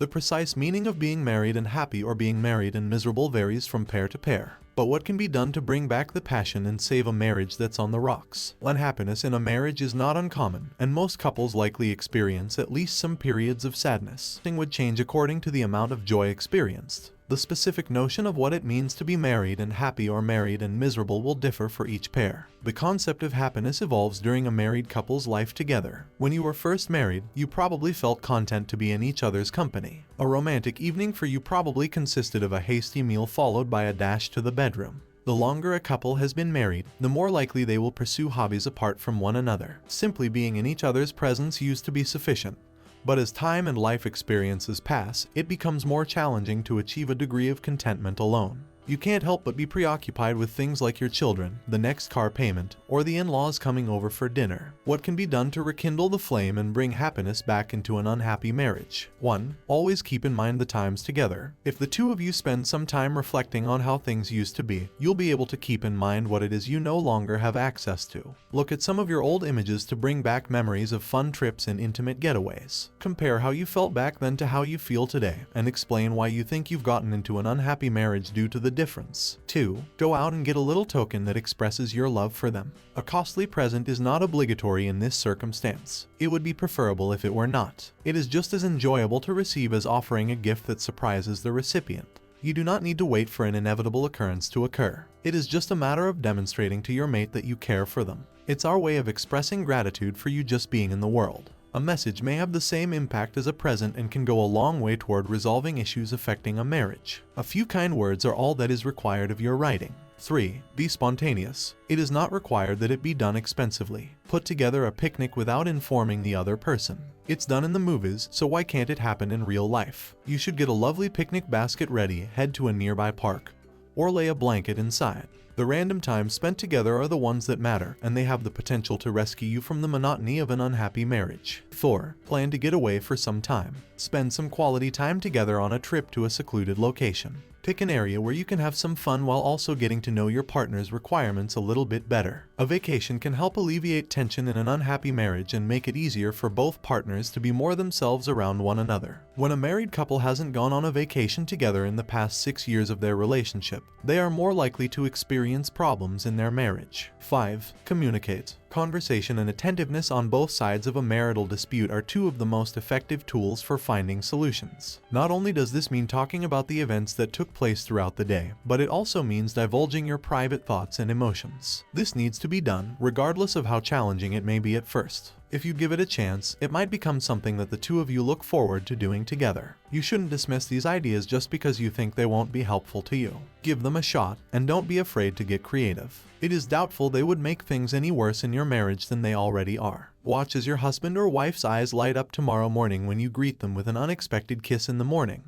The precise meaning of being married and happy or being married and miserable varies from pair to pair. But what can be done to bring back the passion and save a marriage that's on the rocks? Unhappiness in a marriage is not uncommon, and most couples likely experience at least some periods of sadness. Things would change according to the amount of joy experienced. The specific notion of what it means to be married and happy or married and miserable will differ for each pair. The concept of happiness evolves during a married couple's life together. When you were first married, you probably felt content to be in each other's company. A romantic evening for you probably consisted of a hasty meal followed by a dash to the bedroom. The longer a couple has been married, the more likely they will pursue hobbies apart from one another. Simply being in each other's presence used to be sufficient. But as time and life experiences pass, it becomes more challenging to achieve a degree of contentment alone. You can't help but be preoccupied with things like your children, the next car payment, or the in-laws coming over for dinner. What can be done to rekindle the flame and bring happiness back into an unhappy marriage? 1. Always keep in mind the times together. If the two of you spend some time reflecting on how things used to be, you'll be able to keep in mind what it is you no longer have access to. Look at some of your old images to bring back memories of fun trips and intimate getaways. Compare how you felt back then to how you feel today, and explain why you think you've gotten into an unhappy marriage due to the difference. 2. Go out and get a little token that expresses your love for them. A costly present is not obligatory in this circumstance. It would be preferable if it were not. It is just as enjoyable to receive as offering a gift that surprises the recipient. You do not need to wait for an inevitable occurrence to occur. It is just a matter of demonstrating to your mate that you care for them. It's our way of expressing gratitude for you just being in the world. A message may have the same impact as a present and can go a long way toward resolving issues affecting a marriage. A few kind words are all that is required of your writing. 3. Be spontaneous. It is not required that it be done expensively. Put together a picnic without informing the other person. It's done in the movies, so why can't it happen in real life? You should get a lovely picnic basket ready, head to a nearby park, or lay a blanket inside. The random times spent together are the ones that matter, and they have the potential to rescue you from the monotony of an unhappy marriage. 4. Plan to get away for some time. Spend some quality time together on a trip to a secluded location. Pick an area where you can have some fun while also getting to know your partner's requirements a little bit better. A vacation can help alleviate tension in an unhappy marriage and make it easier for both partners to be more themselves around one another. When a married couple hasn't gone on a vacation together in the past 6 years of their relationship, they are more likely to experience problems in their marriage. 5. Communicate. Conversation and attentiveness on both sides of a marital dispute are two of the most effective tools for finding solutions. Not only does this mean talking about the events that took place throughout the day, but it also means divulging your private thoughts and emotions. This needs to be done, regardless of how challenging it may be at first. If you give it a chance, it might become something that the two of you look forward to doing together. You shouldn't dismiss these ideas just because you think they won't be helpful to you. Give them a shot, and don't be afraid to get creative. It is doubtful they would make things any worse in your marriage than they already are. Watch as your husband or wife's eyes light up tomorrow morning when you greet them with an unexpected kiss in the morning.